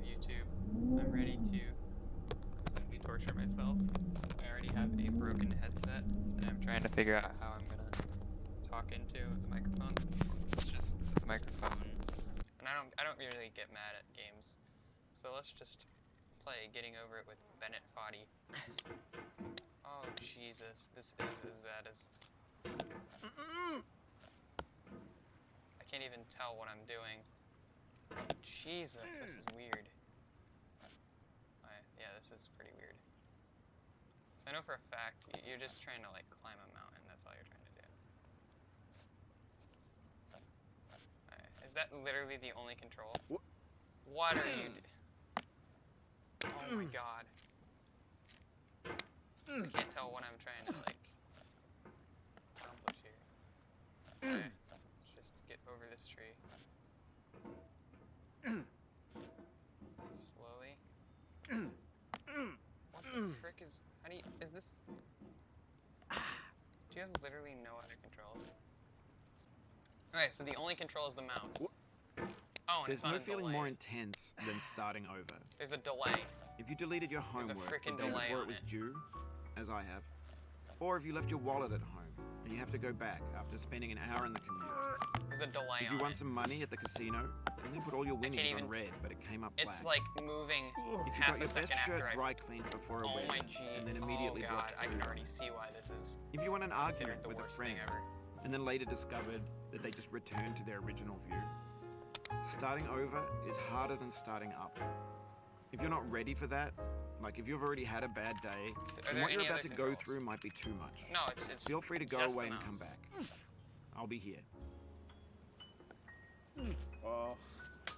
YouTube. I'm ready to completely torture myself. I already have a broken headset, and I'm trying to figure out how I'm gonna talk into the microphone. It's just the microphone, and I don't really get mad at games, so let's just play Getting Over It with Bennett Foddy. Oh Jesus, this is as bad as. I can't even tell what I'm doing. Jesus, this is weird. Yeah, this is pretty weird. So I know for a fact you're just trying to like climb a mountain. That's all you're trying to do. Is that literally the only control? What are you Oh my god. I can't tell what I'm trying to like accomplish here. Okay, let's just get over this tree. Slowly. What the frick is... How do you... Is this... Do you have literally no other controls? Okay, so the only control is the mouse. Oh, and There's it's not no a feeling delay. more intense than starting over. There's a delay. If you deleted your There's a homework frickin' the day delay before on it was it. due, as I have, or if you left your wallet at home and you have to go back after spending an hour in the commute. There's a delay If on you won it. some money at the casino, and you put all your winnings even- on red, but it came up black. It's like moving If you half got a your best second shirt after I... dry cleaned before a Oh wedding, my G. and then immediately oh god, dropped I can food. already see why this is If you won an considered argument the with a worst friend, thing ever. and then later discovered that they just returned to their original view, starting over is harder than starting up. If you're not ready for that, like if you've already had a bad day, Are then there what you're any about other to go controls? through might be too much. No, it's Feel free to go just the away and come mouse. back. I'll be here. Oh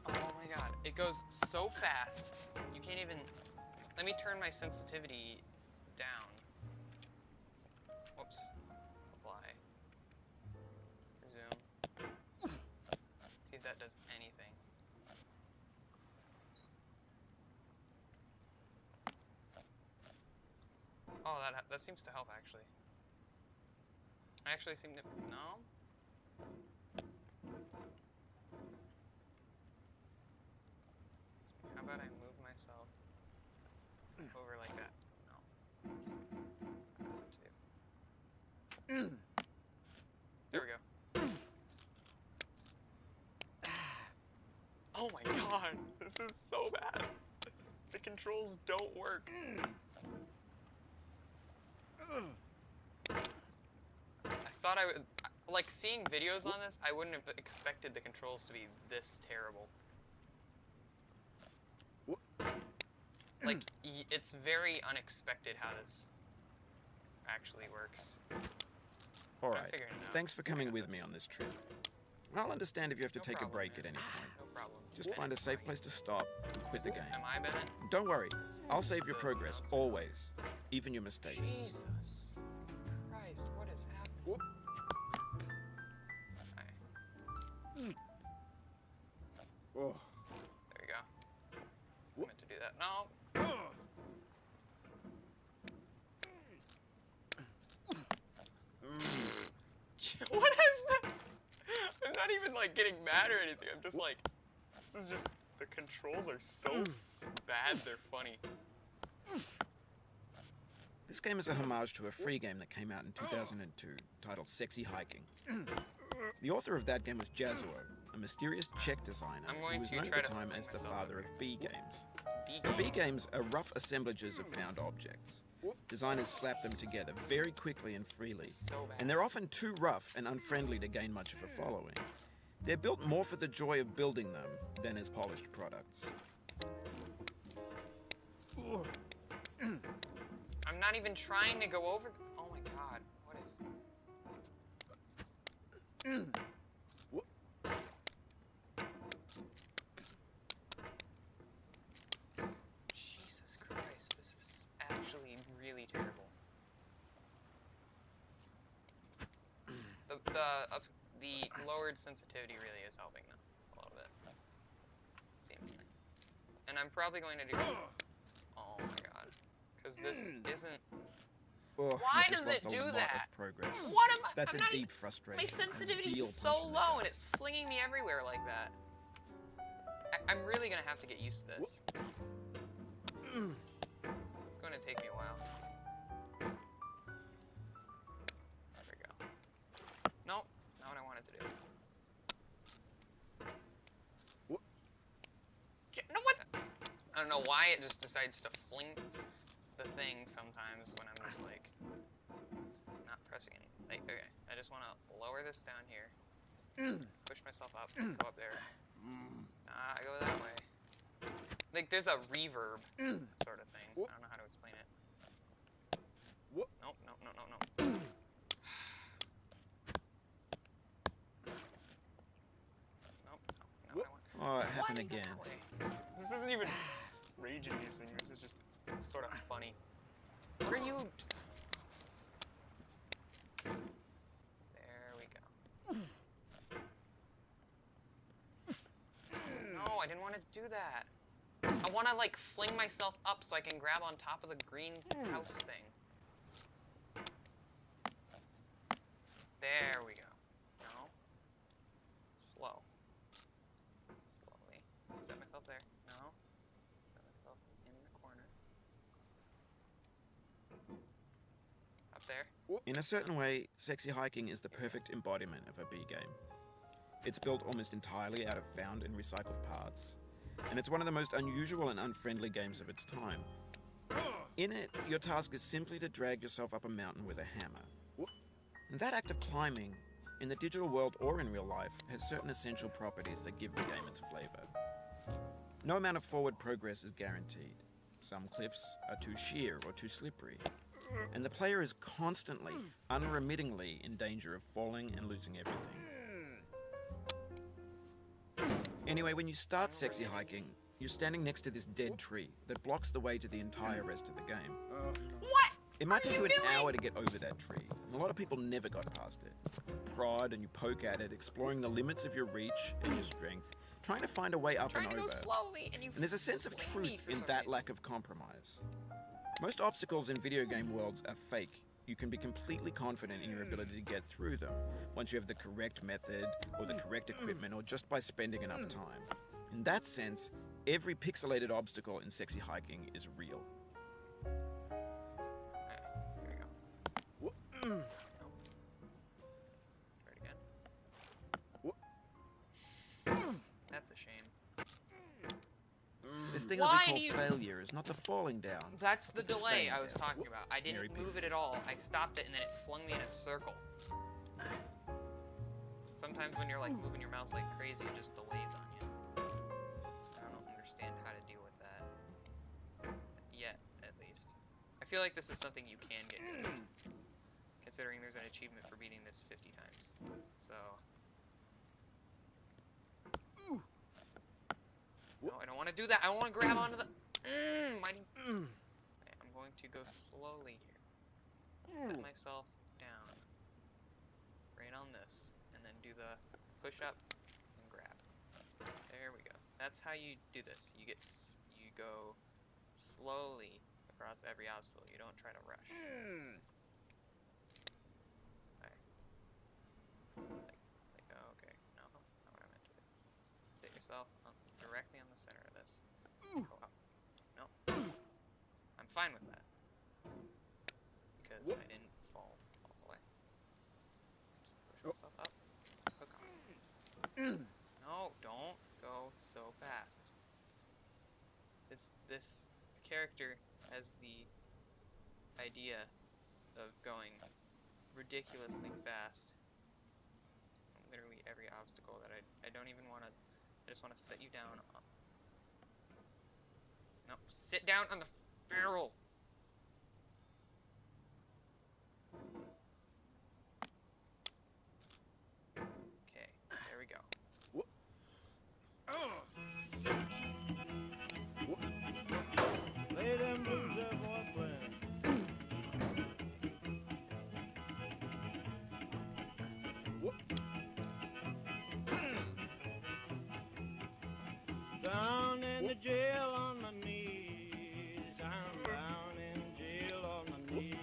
my god, it goes so fast. You can't even... Let me turn my sensitivity down. Whoops. Apply. Resume. See if that does anything. Oh, that seems to help, actually. I actually seem to... No? How about I move myself over like that? No. I don't want to. There we go. Oh my god, this is so bad. The controls don't work. I thought I would... Like, seeing videos on this, I wouldn't have expected the controls to be this terrible. Like, it's very unexpected how this actually works. All I'm right. figuring it out. Thanks for coming I got with this. me on this trip. I'll understand if you have to No take problem, a break man. at any point. No problem. Just Bennett, find a how safe are place you? to stop and quit the game. Am I Bennett? Don't worry. I'll save your progress, always. Even your mistakes. Jesus Christ, what is happening? Alright, Oh. there we go. I meant to do that. No! What is this? I'm not even like getting mad or anything. I'm just like, this is just, the controls are so bad, they're funny. This game is a homage to a free game that came out in 2002, titled Sexy Hiking. The author of that game was Jazuo, a mysterious Czech designer I'm who going was to known at try the to time film as the myself father over of B games. B B games are rough assemblages of found objects. Designers slap them together very quickly and freely, So bad. and they're often too rough and unfriendly to gain much of a following. They're built more for the joy of building them than as polished products. I'm not even trying to go over oh my god, what is... Jesus Christ, this is actually really terrible. The lowered sensitivity really is helping them a little bit. Seemingly. And I'm probably going to do... Oh my god. Because this isn't... Oh, Why you just does it lost a do lot that? Of progress. What am I... That's I'm a not deep even- frustration. My sensitivity Real is so punch in the low gut. and it's flinging me everywhere like that. I'm really gonna have to get used to this. It's going to take me a while. There we go. Nope, that's not what I wanted to do. No, what? I don't know why it just decides to fling the thing sometimes when I'm just like not pressing anything. Like, okay, I just want to lower this down here, push myself up, go up there. I go that way. Like, there's a reverb sort of thing. I don't know how to explain it. Nope, nope, nope, nope, nope. Nope, not what I want. Oh, it happened Why again. that way? This isn't even rage-inducing. This is just sort of funny. What are you? There we go. No, I didn't want to do that. I want to, like, fling myself up so I can grab on top of the green house thing. There we go. No. Slow. Slowly. Set myself there. No. Set myself in the corner. Up there. In a certain way, Sexy Hiking is the perfect embodiment of a B game. It's built almost entirely out of found and recycled parts, and it's one of the most unusual and unfriendly games of its time. In it, your task is simply to drag yourself up a mountain with a hammer. And that act of climbing, in the digital world or in real life, has certain essential properties that give the game its flavor. No amount of forward progress is guaranteed. Some cliffs are too sheer or too slippery, and the player is constantly, unremittingly in danger of falling and losing everything. Anyway, when you start Sexy Hiking, you're standing next to this dead tree that blocks the way to the entire rest of the game. What? It might take you an hour to get over that tree, and a lot of people never got past it. You prod and you poke at it, exploring the limits of your reach and your strength, trying to find a way up and Trying to go over. slowly, and And there's a sense of fling me truth for in some that reason. lack of compromise. Most obstacles in video game worlds are fake. You can be completely confident in your ability to get through them once you have the correct method or the correct equipment or just by spending enough time. In that sense, every pixelated obstacle in Sexy Hiking is real. Okay, here we go. No. Try it again. That's a shame. This thing Why that do we you- call failure is not the falling down. That's the but the delay staying I was down. talking about. I Mary didn't P. move it at all. I stopped it and then it flung me in a circle. Sometimes when you're like moving your mouse like crazy, it just delays on you. I don't understand how to deal with that. Yet, at least. I feel like this is something you can get good at. Considering there's an achievement for beating this 50 times. So... No, I don't want to do that. I want to grab onto the... mighty... Okay, I'm going to go slowly here. Set myself down. Right on this. And then do the push up and grab. There we go. That's how you do this. You go slowly across every obstacle. You don't try to rush. Okay. No, not what I meant to do. Sit yourself directly on the center of this. Go up. No. I'm fine with that. Because I didn't fall all the way. Just push myself up. Hook on. No, don't go so fast. This character has the idea of going ridiculously fast. Literally every obstacle that I don't even want to. I just want to set you down. No, sit down on the barrel. Okay, there we go. Lay them blues there, boy, playing. Down in the jail on my knees. I'm down in jail on my knees.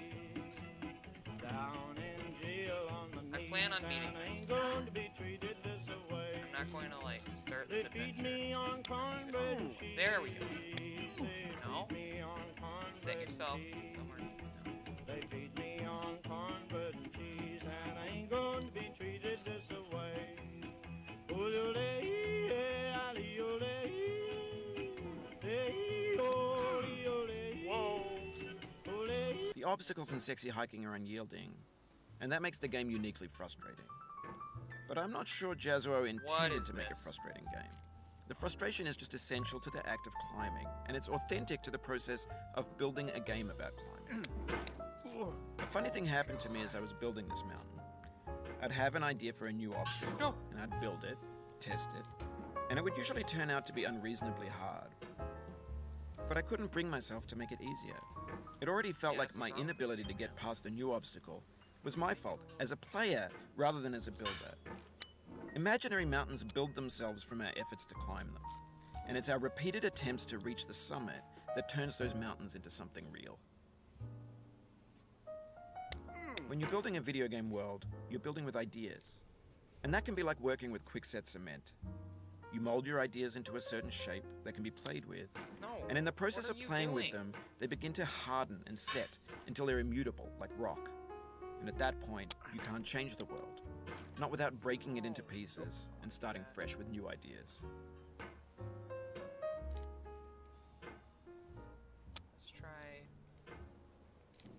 Down in jail on my knees. I plan on beating and I this. ain't going to be treated this way. I'm not going to like start this They feed adventure me on corn There we go. No. Set yourself somewhere. No. They feed me on corn, bread, and cheese, and I ain't going to be treated this away. Whoa. The obstacles in sexy hiking are unyielding, and that makes the game uniquely frustrating. But I'm not sure Jazzuo intended to make a frustrating game. The frustration is just essential to the act of climbing, and it's authentic to the process of building a game about climbing. A funny thing happened to me as I was building this mountain. I'd have an idea for a new obstacle, and I'd build it, test it, and it would usually turn out to be unreasonably hard. But I couldn't bring myself to make it easier. It already felt like my inability to get past the new obstacle was my fault as a player rather than as a builder. Imaginary mountains build themselves from our efforts to climb them, and it's our repeated attempts to reach the summit that turns those mountains into something real. When you're building a video game world, you're building with ideas, and that can be like working with quickset cement. You mold your ideas into a certain shape that can be played with, and in the process of playing with them, they begin to harden and set until they're immutable, like rock. And at that point, you can't change the world, not without breaking it into pieces and starting fresh with new ideas. Let's try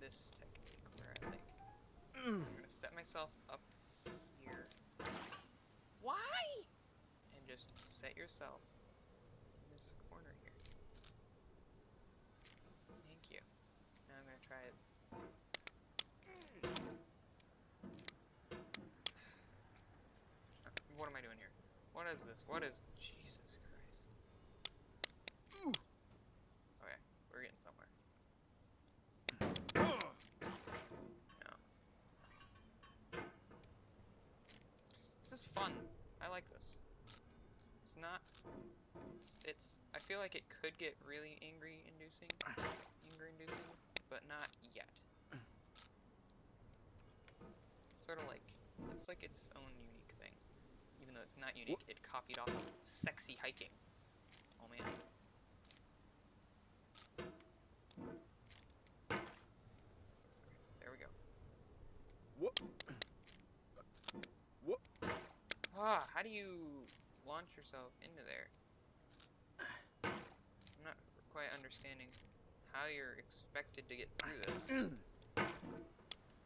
this technique where I I'm gonna set myself up here. Why? And just set yourself in this corner here. Thank you. Now I'm gonna try it. What am I doing here? What is this? What is... Jesus Christ. Okay, we're getting somewhere. No. This is fun. I like this. It's not... It's... I feel like it could get really anger-inducing, but not yet. It's sort of like... It's like its own unique thing. Even though it's not unique, it copied off of sexy hiking. Oh man. There we go. Ah, how do you launch yourself into there? I'm not quite understanding how you're expected to get through this. Do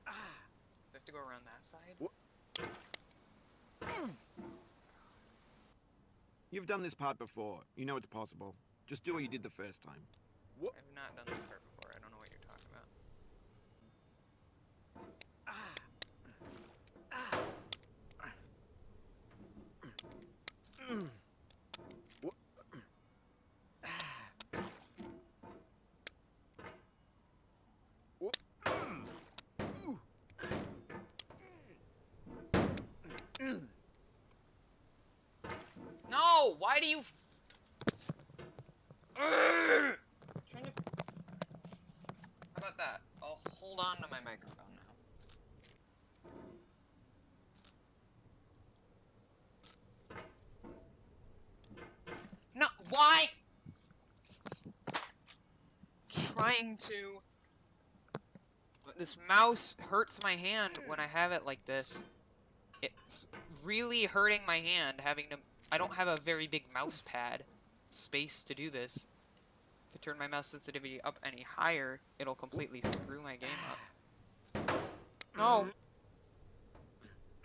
I have to go around that side? You've done this part before. You know it's possible. Just do what you did the first time. I've not done this part before. I don't know what you're talking about. No! Why do you... How about that? I'll hold on to my microphone now. No, why? Trying to... This mouse hurts my hand when I have it like this. It's really hurting my hand having to... I don't have a very big mouse pad space to do this. If I turn my mouse sensitivity up any higher, it'll completely screw my game up. No!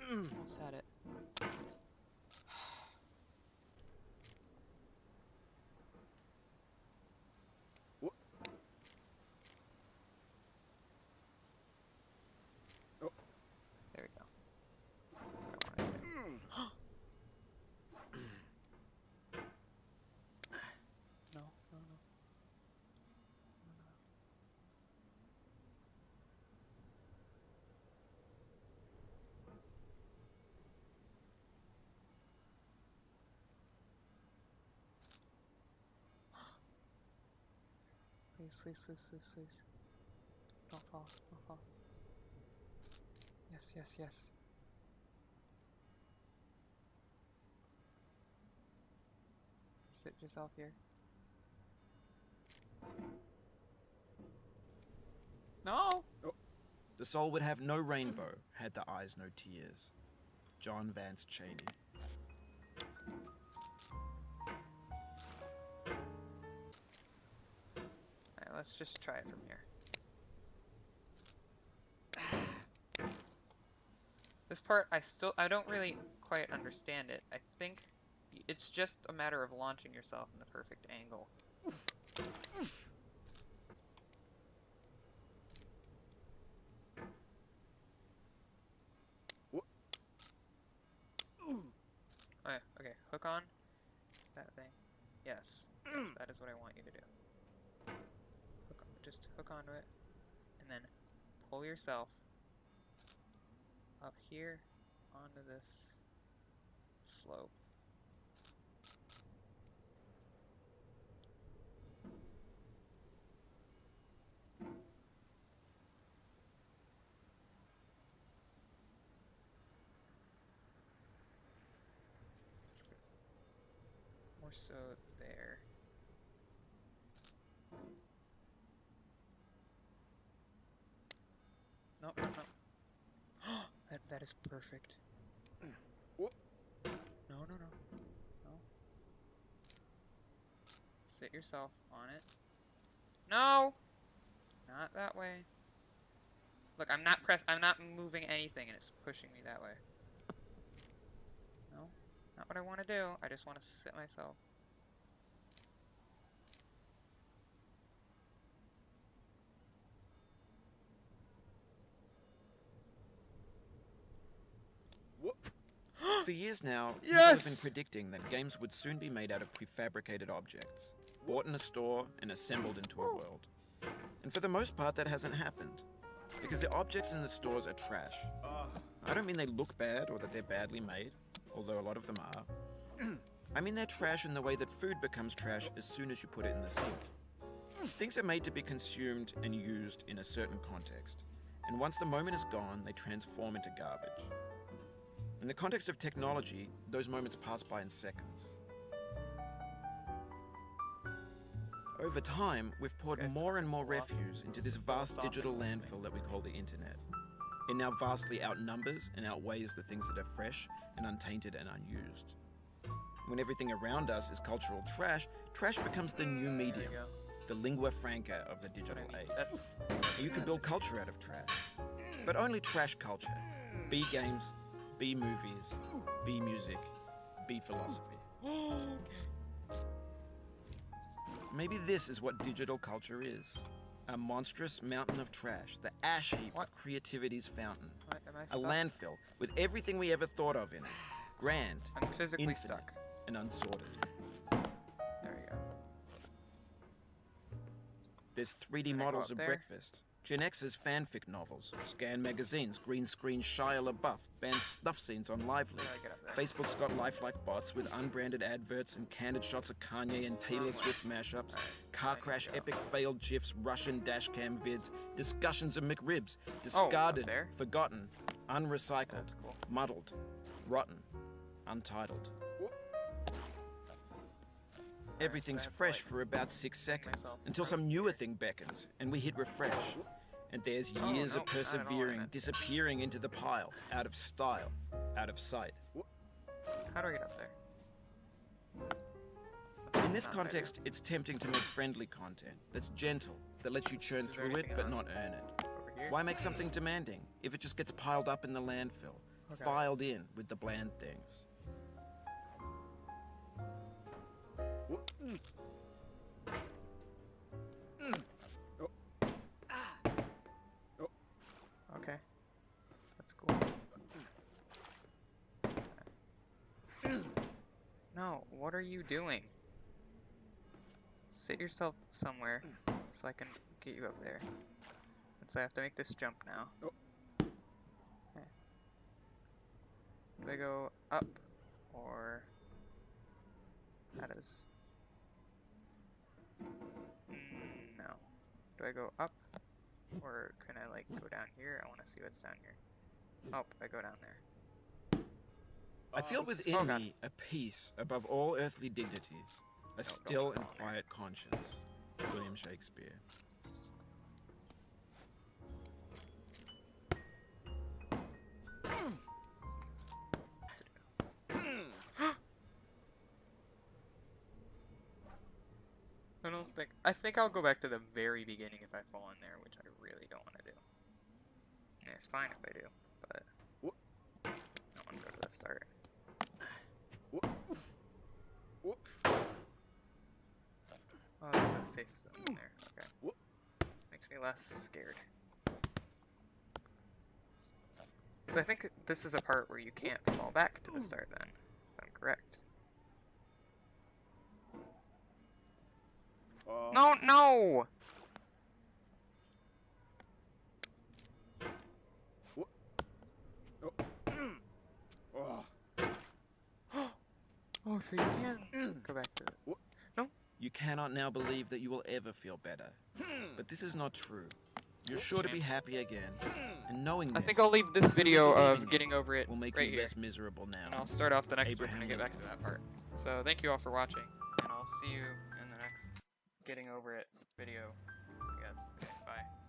Almost had it. There we go. That's what I wanted to do. No. Please. Don't fall. Yes. Sit yourself here. No! The soul would have no rainbow, had the eyes no tears. John Vance Cheney. Alright, let's just try it from here. This part, I don't really quite understand it. I think it's just a matter of launching yourself in the perfect angle. Okay, okay, hook on that thing. Yes, yes, that is what I want you to do. Just hook onto it, and then pull yourself up here onto this slope. More so there. No, no, no. That is perfect. No, no, no. No. Sit yourself on it. No! Not that way. Look, I'm not moving anything and it's pushing me that way. No, not what I want to do. I just want to sit myself. For years now, people Yes! have been predicting that games would soon be made out of prefabricated objects, bought in a store and assembled into a world. And for the most part, that hasn't happened. Because the objects in the stores are trash. I don't mean they look bad or that they're badly made, although a lot of them are. I mean they're trash in the way that food becomes trash as soon as you put it in the sink. Things are made to be consumed and used in a certain context, and once the moment is gone, they transform into garbage. In the context of technology, those moments pass by in seconds. Over time, we've poured more and more refuse into this vast digital landfill that we call the internet. It now vastly outnumbers and outweighs the things that are fresh and untainted and unused. When everything around us is cultural trash, trash becomes the new medium, the lingua franca of the digital age. So you can build culture out of trash, but only trash culture. B games, B movies, B music, B philosophy. Maybe this is what digital culture is. A monstrous mountain of trash, the ash heap of creativity's fountain. A landfill with everything we ever thought of in it. Grand, I'm physically infinite, stuck. and unsorted. There we go. There's 3D Can I go models up of there? breakfast, Gen X's fanfic novels, scan magazines, green screen Shia LaBeouf, banned snuff scenes on Lively. How do I get up there? Facebook's got lifelike bots with unbranded adverts and candid shots of Kanye and Taylor Swift mashups, car crash epic failed GIFs, Russian dashcam vids, discussions of McRibs, discarded, there? forgotten, unrecycled, That's cool. muddled, rotten, untitled. Everything's so I have to, fresh like, for about 6 seconds, myself until right some here. newer thing beckons, and we hit refresh. And there's Oh, years no, of not at all what I persevering, meant. disappearing into the pile, out of style, out of sight. How do I get up there? In this That's not what I do. context, it's tempting to make friendly content that's gentle, that lets you churn Is there through it anything but on not earn it. Over here? Why make something demanding if it just gets piled up in the landfill, Okay. filed in with the bland things? Okay. That's cool. No, what are you doing? Sit yourself somewhere so I can get you up there. And so I have to make this jump now. Okay. Do I go up or how does? No. Do I go up or can I like go down here? I want to see what's down here. Oh, I go down there. I feel within Oh, God. me a peace above all earthly dignities, a still and go there. quiet conscience. William Shakespeare. I think I'll go back to the very beginning if I fall in there, which I really don't want to do. Yeah, it's fine if I do, but I want to go to the start. Oh, there's a safe zone in there. Okay. Makes me less scared. So I think this is a part where you can't fall back to the start then, if I'm correct. No, no! Oh, so you can go back to it. No? You cannot now believe that you will ever feel better. But this is not true. You're sure to be happy again. And knowing this, I think I'll leave this video of getting over it will make right you here. less miserable now. And I'll start off the next one Abraham when I get back to that part. So thank you all for watching, and I'll see you in the next getting over it video, I guess. Okay, bye.